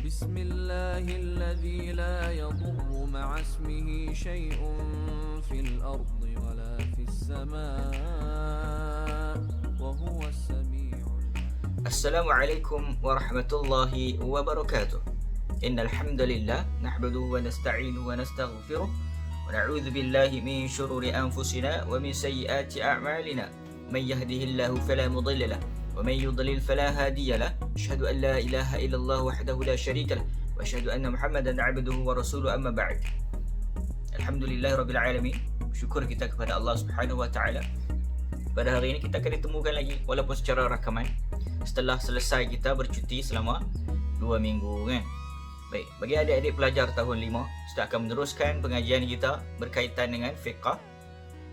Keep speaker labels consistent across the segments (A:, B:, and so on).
A: بسم الله الذي لا يضر مع اسمه شيء في الأرض ولا في السماء وهو السميع العليم.
B: السلام عليكم ورحمة الله وبركاته. إن الحمد لله نحمده ونستعينه ونستغفره ونعوذ بالله من شرور أنفسنا ومن سيئات أعمالنا. من يهده الله فلا مضل له ومن يضلل فلا هادي له. أشهد أن لا إله إلا الله وحده لا شريك له وأشهد أن محمدا عبده ورسوله. أما بعد. Alhamdulillah Rabbil Alamin. Syukur kita kepada Allah Subhanahu Wa Taala. Pada hari ini kita akan ditemukan lagi walaupun secara rakaman setelah selesai kita bercuti selama 2 minggu kan. Baik, bagi adik-adik pelajar tahun 5, kita akan meneruskan pengajian kita berkaitan dengan fiqh.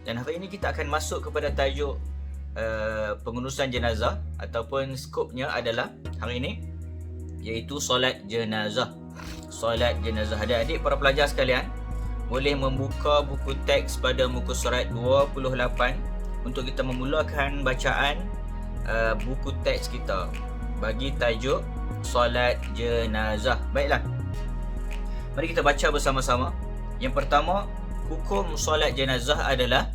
B: Dan hari ini kita akan masuk kepada tajuk pengurusan jenazah ataupun skopnya adalah hari ini iaitu solat jenazah. Solat jenazah. Adik-adik para pelajar sekalian boleh membuka buku teks pada muka surat 28 untuk kita memulakan bacaan buku teks kita bagi tajuk solat jenazah. Baiklah, mari kita baca bersama-sama. Yang pertama, hukum solat jenazah adalah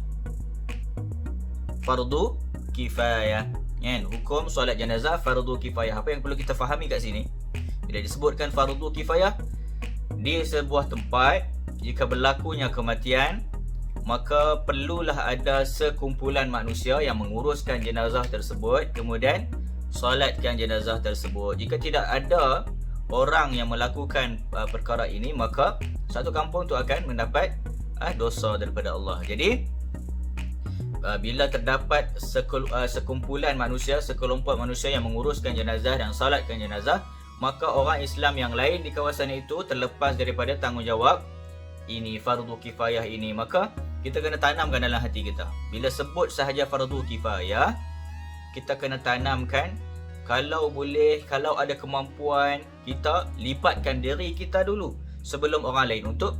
B: fardu kifayah. Kan? Hukum solat jenazah fardu kifayah. Apa yang perlu kita fahami kat sini? Bila disebutkan fardu kifayah di sebuah tempat, jika berlakunya kematian, maka perlulah ada sekumpulan manusia yang menguruskan jenazah tersebut, kemudian solatkan jenazah tersebut. Jika tidak ada orang yang melakukan perkara ini, maka satu kampung tu akan mendapat dosa daripada Allah. Jadi bila terdapat sekumpulan manusia, sekelompok manusia yang menguruskan jenazah dan solatkan jenazah, maka orang Islam yang lain di kawasan itu terlepas daripada tanggungjawab ini, fardu kifayah ini. Maka kita kena tanamkan dalam hati kita, bila sebut sahaja fardu kifayah, kita kena tanamkan, kalau boleh, kalau ada kemampuan, kita lipatkan diri kita dulu sebelum orang lain untuk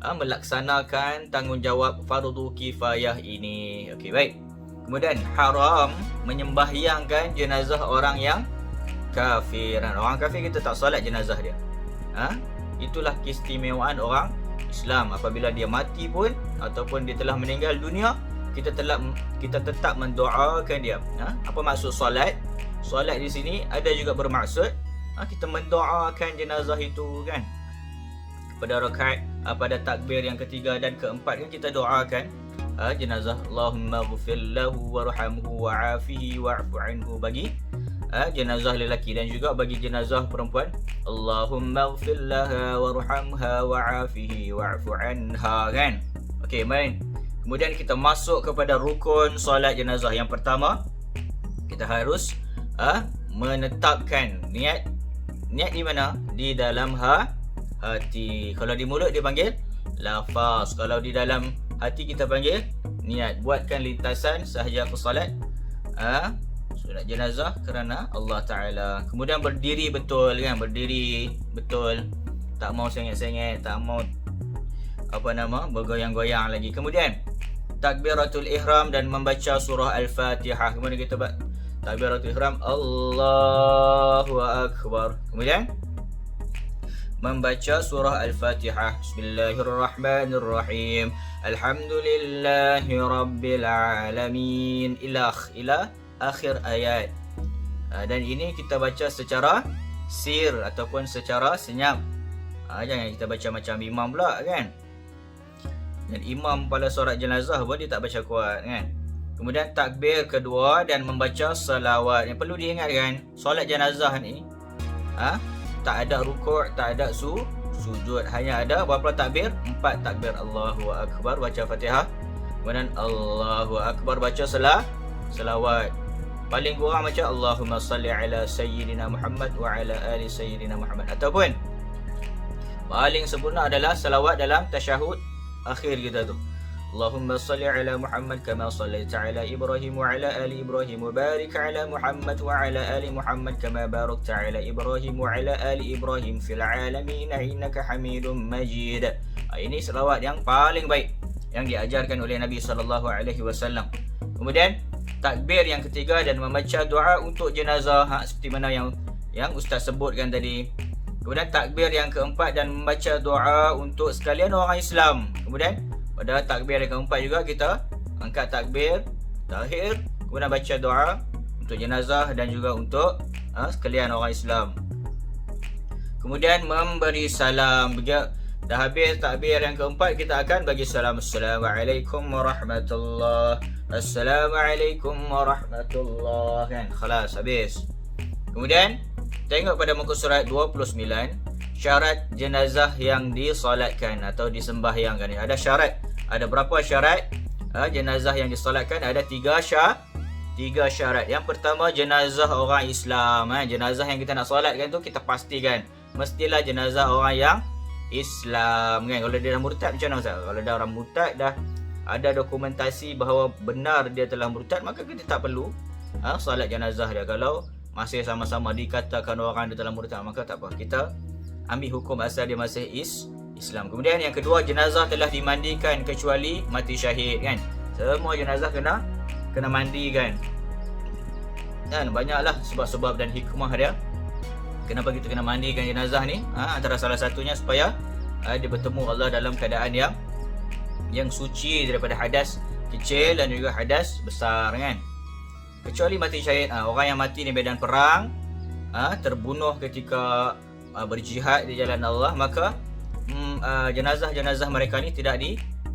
B: melaksanakan tanggungjawab fardu kifayah ini. Okey, baik. Kemudian haram menyembahyangkan jenazah orang yang kafir. Orang kafir kita tak solat jenazah dia. Itulah keistimewaan orang Islam. Apabila dia mati pun ataupun dia telah meninggal dunia, kita tetap mendoakan dia. Apa maksud solat? Solat di sini ada juga bermaksud kita mendoakan jenazah itu kan. Pada rakaat pada takbir yang ketiga dan keempat kan kita doakan jenazah, Allahumma ghfir lahu warhamhu wa'afihi wa'fu anhu bagi jenazah lelaki, dan juga bagi jenazah perempuan, Allahumma ghfir laha warhamha wa'afihi wa'fu anha kan. Okey, main. Kemudian kita masuk kepada rukun solat jenazah. Yang pertama, kita harus menetapkan niat. Niat di mana? Di dalam hati. Kalau di mulut dia panggil lafaz, kalau di dalam hati kita panggil niat. Buatkan lintasan sahaja ke solat solat jenazah kerana Allah Ta'ala. Kemudian berdiri betul kan, berdiri betul, tak mau sengit-sengit, tak mau bergoyang-goyang lagi. Kemudian takbiratul ihram dan membaca surah Al-Fatihah. Kemudian kita takbiratul ihram, Allahu Akbar. Kemudian membaca surah Al-Fatihah. Bismillahirrahmanirrahim. Alhamdulillahi Rabbil Alamin. Ila akhir ayat. Dan ini kita baca secara sir ataupun secara senyap. Jangan kita baca macam imam pula kan. Dan imam pada solat jenazah pun dia tak baca kuat kan. Kemudian takbir kedua dan membaca salawat. Yang perlu diingatkan, solat jenazah ni tak ada rukuk, tak ada sujud. Hanya ada berapa takbir? 4 takbir. Allahu Akbar, baca Fatihah. Kemudian Allahu Akbar, baca salawat. Paling kurang baca Allahumma salli ala Sayyidina Muhammad wa ala ali Sayyidina Muhammad. Ataupun paling sempurna adalah salawat dalam tasyahud akhir kita tu. Allahumma salli ala Muhammad kama sallaita ala Ibrahim wa ala ali Ibrahim wa barik ala Muhammad wa ala ali Muhammad kama barakta ala Ibrahim wa ala ali Ibrahim fil alamin innaka Hamidum Majid. Ini selawat yang paling baik yang diajarkan oleh Nabi sallallahu alaihi wasallam. Kemudian takbir yang ketiga dan membaca doa untuk jenazah, seperti mana yang ustaz sebutkan tadi. Kemudian takbir yang keempat dan membaca doa untuk sekalian orang Islam. Kemudian pada takbir yang keempat juga kita angkat takbir takhir, kemudian baca doa untuk jenazah dan juga untuk sekalian orang Islam. Kemudian memberi salam. Dah habis takbir yang keempat, kita akan bagi salam. Assalamualaikum warahmatullahi, Assalamualaikum warahmatullahi, kan? Khalas, habis. Kemudian tengok pada muka surat 29, syarat jenazah yang disolatkan atau disembahyangkan. Ada syarat. Ada berapa syarat jenazah yang disolatkan? Ada tiga syarat. Yang pertama, jenazah orang Islam. Jenazah yang kita nak solatkan tu kita pastikan mestilah jenazah orang yang Islam, kan? Kalau dia dah murtad macam mana, Ustaz? Kalau dah orang murtad, dah ada dokumentasi bahawa benar dia telah murtad, maka kita tak perlu solat jenazah dia. Kalau masih sama-sama dikatakan orang dia telah murtad, maka tak apa, kita ambil hukum asal dia masih Islam. Kemudian yang kedua, jenazah telah dimandikan kecuali mati syahid, kan? Semua jenazah kena mandikan. Dan banyaklah sebab-sebab dan hikmah dia kenapa kita kena mandikan jenazah ni. Antara salah satunya supaya dia bertemu Allah dalam keadaan yang suci daripada hadas kecil dan juga hadas besar, kan? Kecuali mati syahid, orang yang mati di medan perang, terbunuh ketika berjihad di jalan Allah, maka jenazah-jenazah mereka ni tidak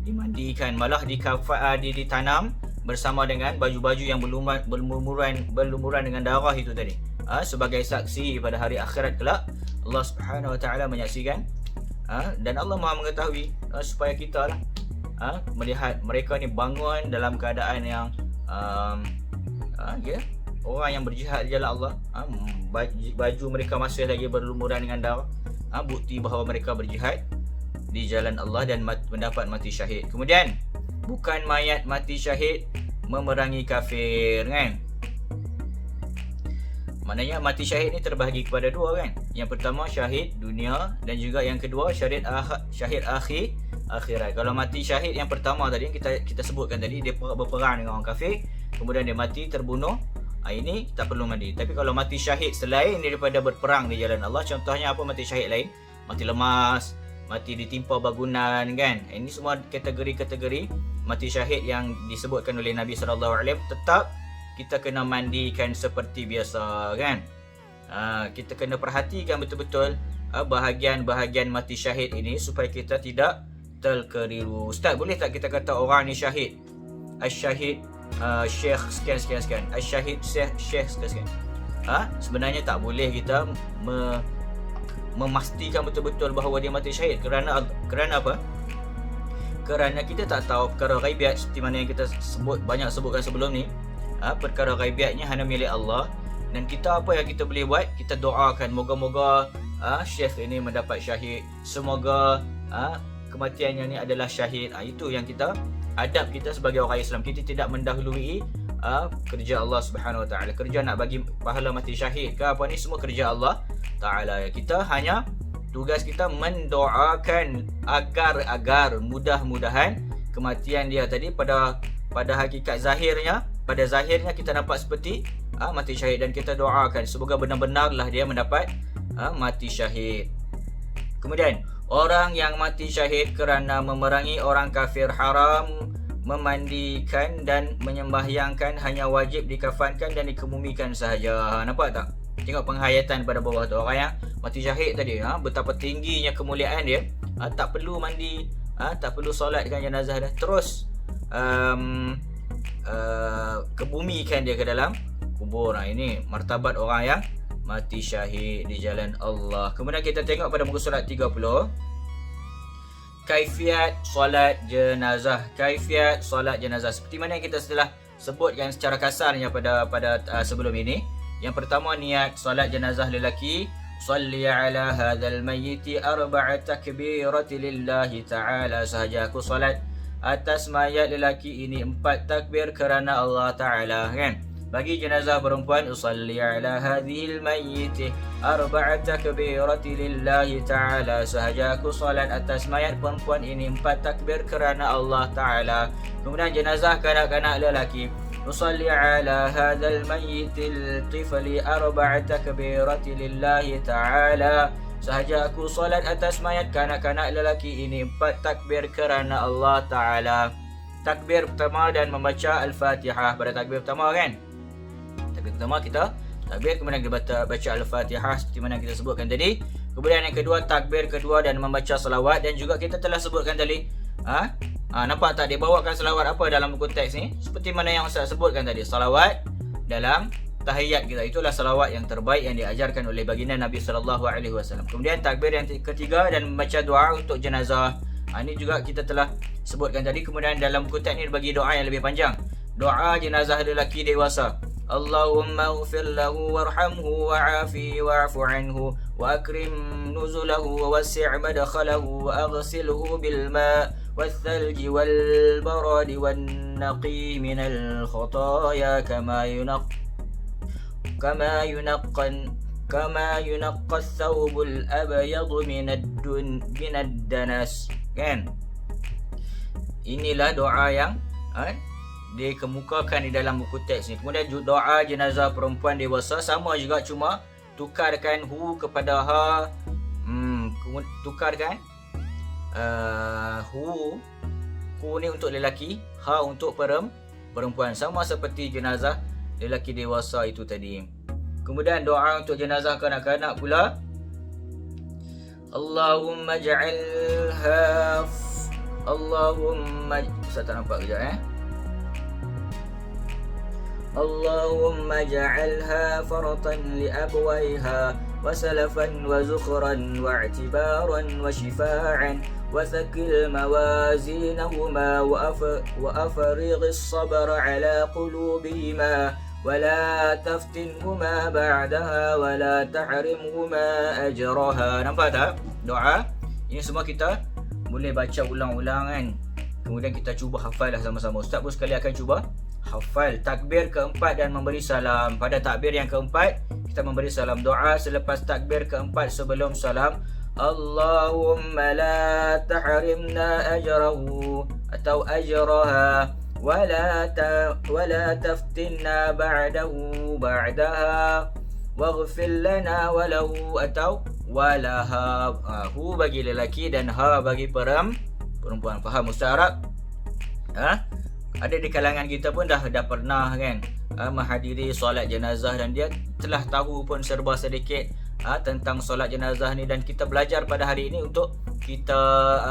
B: dimandikan, malah ditanam bersama dengan baju-baju yang berlumuran dengan darah itu tadi, sebagai saksi pada hari akhirat kelak. Allah Subhanahu Wa Taala menyaksikan, dan Allah Maha mengetahui, supaya kita melihat mereka ni bangun dalam keadaan yang orang yang berjihad di jalan Allah, baju mereka masih lagi berlumuran dengan darah, bukti bahawa mereka berjihad di jalan Allah dan mendapat mati syahid. Kemudian bukan mayat mati syahid memerangi kafir, kan? Maknanya mati syahid ni terbahagi kepada dua, kan? Yang pertama syahid dunia, dan juga yang kedua syahid akhirat. Kalau mati syahid yang pertama tadi kita sebutkan tadi, dia berperang dengan orang kafir, kemudian dia mati terbunuh, ini tak perlu mandi. Tapi kalau mati syahid selain daripada berperang di jalan Allah, contohnya apa mati syahid lain? Mati lemas, mati ditimpa bangunan, kan? Ini semua kategori-kategori mati syahid yang disebutkan oleh Nabi SAW. Tetap kita kena mandikan seperti biasa, kan? Kita kena perhatikan betul-betul bahagian-bahagian mati syahid ini supaya kita tidak terkeliru. Ustaz, boleh tak kita kata orang ni syahid? Syahid Syekh sekian. Syahid Syekh sekian. Sebenarnya tak boleh kita memastikan betul-betul bahawa dia mati syahid. Kerana apa? Kerana kita tak tahu perkara ghaibiat seperti mana yang kita banyak sebutkan sebelum ni. Perkara ghaibiatnya hanya milik Allah, dan kita apa yang kita boleh buat, kita doakan moga-moga Syekh ini mendapat syahid, semoga kematiannya ni adalah syahid. Itu yang kita, adab kita sebagai orang Islam. Kita tidak mendahului kerja Allah Subhanahu Wa Taala. Kerja nak bagi pahala mati syahid ke apa ni, semua kerja Allah Taala. Kita hanya tugas kita mendoakan agar mudah-mudahan kematian dia tadi pada hakikat zahirnya, pada zahirnya kita nampak seperti mati syahid, dan kita doakan semoga benar-benarlah dia mendapat mati syahid. Kemudian orang yang mati syahid kerana memerangi orang kafir haram memandikan dan menyembahyangkan, hanya wajib dikafankan dan dikebumikan sahaja. Nampak tak? Tengok penghayatan pada bawah tu. Orang yang mati syahid tadi, betapa tingginya kemuliaan dia. Tak perlu mandi, tak perlu solatkan jenazah dia, terus kebumikan dia ke dalam kubur. Ini martabat orang yang mati syahid di jalan Allah. Kemudian kita tengok pada muka surat 30, kaifiat solat jenazah. Kaifiat solat jenazah seperti mana yang kita telah sebutkan secara kasarnya pada sebelum ini. Yang pertama, niat solat jenazah lelaki, salli ala hadzal mayyiti arba'a takbirati lillahi ta'ala sahaja. Aku solat atas mayat lelaki ini 4 takbir kerana Allah Ta'ala, kan? Bagi jenazah perempuan, usalli ala hadhil mayyiti arba'a takbirati lillahi ta'ala sahaja. Aku solat atas mayat perempuan ini 4 takbir kerana Allah Ta'ala. Kemudian jenazah kanak-kanak lelaki, usalli ala hadzal mayyitil tifli arba'a takbirati lillahi ta'ala sahaja aku solat atas mayat kanak-kanak lelaki ini 4 takbir kerana Allah Ta'ala. Takbir pertama dan membaca Al-Fatihah. Pada takbir pertama kan, takbir pertama kita takbir, kemudian kita baca Al-Fatihah seperti mana kita sebutkan tadi. Kemudian yang kedua, takbir kedua dan membaca salawat. Dan juga kita telah sebutkan tadi, nampak tak dia bawakan salawat apa dalam buku teks ni? Seperti mana yang saya sebutkan tadi, salawat dalam tahiyat kita, itulah salawat yang terbaik yang diajarkan oleh baginda Nabi SAW. Kemudian takbir yang ketiga dan membaca doa untuk jenazah. Ini juga kita telah sebutkan tadi. Kemudian dalam buku teks ni bagi doa yang lebih panjang. Doa jenazah lelaki dewasa. Allahumma ighfir lahu warhamhu wa'afi wa'fu anhu wa akrim nuzulahu wa wasi' madkhalahu wa aghsilhu bil ma' والثلج والبرد والنقي من الخطايا كما ينقى الثوب الأبيض من الدنس. Kan? Inilah doa yang dikemukakan di dalam buku teks ni. Kemudian doa jenazah perempuan dewasa sama juga, cuma tukarkan hu kepada ha. Tukarkan hu ni untuk lelaki, ha untuk perempuan, sama seperti jenazah lelaki dewasa itu tadi. Kemudian doa untuk jenazah kanak-kanak pula. Allahumma ja'alha saya tak nampak kejap Allahumma ja'alha faratan li abwaiha wa salafan wa zukhran wa i'tibaran wa shifa'an wa thaqil mawazinahuma wa afrigh as-sabr ala qulubihima wa la taftinhuma ba'daha wa la tahrimhuma ajraha. Nampak tak doa ini? Semua kita boleh baca ulang-ulang kan. Kemudian kita cuba hafal dah sama-sama. Ustaz pun sekali akan cuba hafal takbir keempat dan memberi salam. Pada takbir yang keempat kita memberi salam. Doa selepas takbir keempat sebelum salam, Allahumma la tahrimna ajrahu atau ajraha wa la taftinna ba'daha waghfir lana walahu atau walaha. Hu bagi lelaki dan ha bagi perempuan. Faham Ustaz Arab? Ada di kalangan kita pun dah pernah kan menghadiri solat jenazah, dan dia telah tahu pun serba sedikit tentang solat jenazah ni, dan kita belajar pada hari ini untuk kita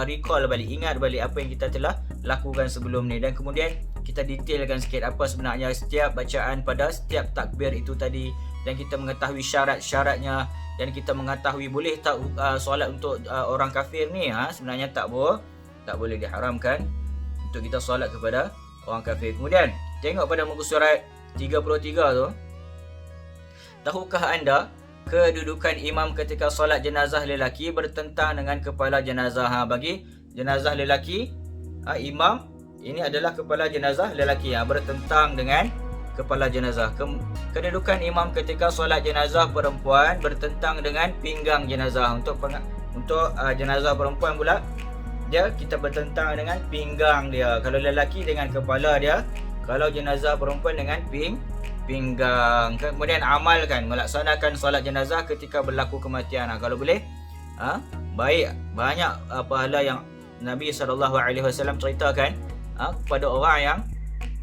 B: recall balik, ingat balik apa yang kita telah lakukan sebelum ni, dan kemudian kita detailkan sikit apa sebenarnya setiap bacaan pada setiap takbir itu tadi, dan kita mengetahui syarat-syaratnya, dan kita mengetahui boleh tak solat untuk orang kafir ni sebenarnya tak boleh, diharamkan untuk kita solat kepada orang kafir. Kemudian tengok pada muka surat 33 tu. Tahukah anda kedudukan imam ketika solat jenazah lelaki bertentang dengan kepala jenazah? Bagi jenazah lelaki, imam ini adalah kepala jenazah lelaki bertentang dengan kepala jenazah. Kedudukan imam ketika solat jenazah perempuan bertentang dengan pinggang jenazah. Untuk jenazah perempuan pula, kita bertentang dengan pinggang dia. Kalau lelaki dengan kepala dia, kalau jenazah perempuan dengan pinggang. Kemudian amalkan melaksanakan solat jenazah ketika berlaku kematian. Kalau boleh, baik, banyak pahala yang Nabi SAW ceritakan kepada orang yang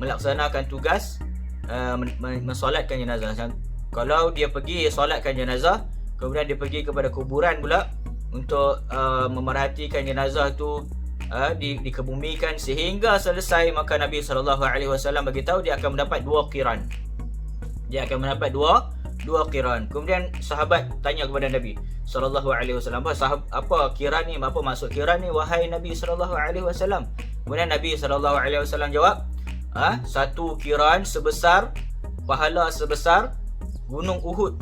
B: melaksanakan tugas mensolatkan jenazah. Kalau dia pergi solatkan jenazah, kemudian dia pergi kepada kuburan pula untuk memerhatikan jenazah tu dikebumikan sehingga selesai, maka Nabi SAW beritahu dia akan mendapat 2 qiran. Dia akan mendapat dua qiran. Kemudian sahabat tanya kepada Nabi SAW, apa qiran ni? Apa maksud qiran ni wahai Nabi SAW? Kemudian Nabi SAW jawab, 1 qiran sebesar, pahala sebesar gunung Uhud.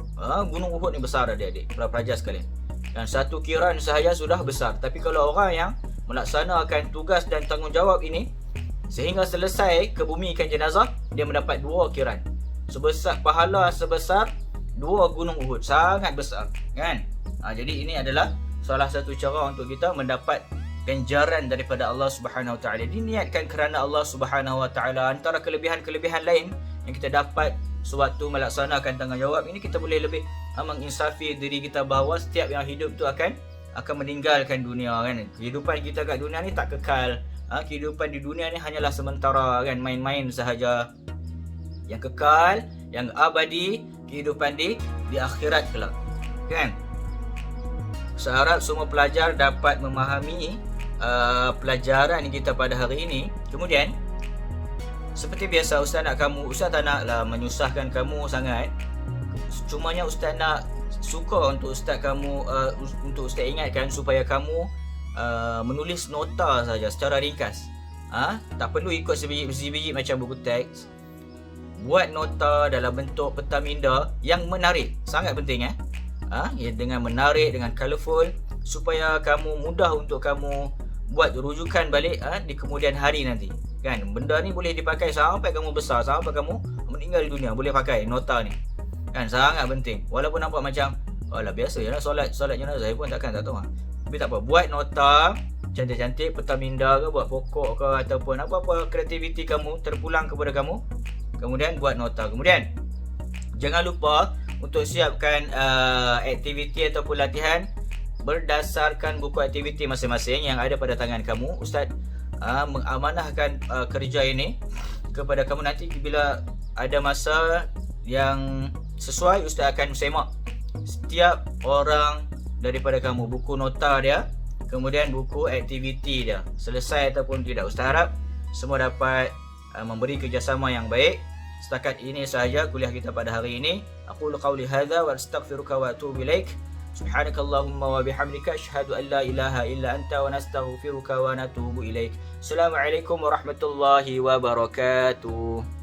B: Gunung Uhud ni besar adik-adik, pelajar sekalian. Dan 1 qiran sahaja sudah besar. Tapi kalau orang yang melaksanakan tugas dan tanggungjawab ini sehingga selesai kebumikan jenazah, dia mendapat 2 qiran. Pahala sebesar 2 gunung Uhud. Sangat besar kan? Jadi ini adalah salah satu cara untuk kita mendapat ganjaran daripada Allah Subhanahu Wa Taala. Diniatkan kerana Allah Subhanahu Wa Taala. Antara kelebihan-kelebihan lain yang kita dapat sewaktu melaksanakan tanggungjawab ini, kita boleh lebih menginsafi diri kita bahawa setiap yang hidup tu akan meninggalkan dunia kan. Kehidupan kita kat dunia ni tak kekal. Kehidupan di dunia ni hanyalah sementara kan, main-main sahaja. Yang kekal, yang abadi, kehidupan di akhirat kelak kan. Saya harap semua pelajar dapat memahami pelajaran kita pada hari ini. Kemudian seperti biasa, Ustaz tak naklah menyusahkan kamu sangat. Cumanya Ustaz nak suka untuk Ustaz ingatkan supaya kamu menulis nota saja secara ringkas. Tak perlu ikut sebiji-biji macam buku teks. Buat nota dalam bentuk peta minda yang menarik, sangat penting dengan menarik, dengan colourful, supaya kamu mudah untuk kamu buat rujukan balik di kemudian hari nanti kan. Benda ni boleh dipakai sampai kamu besar, sampai kamu meninggal dunia, boleh pakai nota ni kan. Sangat penting. Walaupun nampak macam alah biasa je lah solat jenazah, saya pun tak tahu tapi tak apa, buat nota cantik-cantik, peta minda ke, buat pokok ke, ataupun apa-apa kreativiti kamu terpulang kepada kamu, kemudian buat nota. Kemudian jangan lupa untuk siapkan aktiviti ataupun latihan berdasarkan buku aktiviti masing-masing yang ada pada tangan kamu. Ustaz mengamanahkan kerja ini kepada kamu. Nanti bila ada masa yang sesuai, Ustaz akan semak setiap orang daripada kamu, buku nota dia, kemudian buku aktiviti dia, selesai ataupun tidak. Ustaz harap semua dapat memberi kerjasama yang baik. Setakat ini sahaja kuliah kita pada hari ini. Aqulu qawli hadza wa astaghfiruka wa atubu ilaik. Subhanakallahumma wa bihamdika asyhadu an la ilaha illa anta wa nastaghfiruka wa natubu ilaik. Assalamualaikum warahmatullahi wabarakatuh.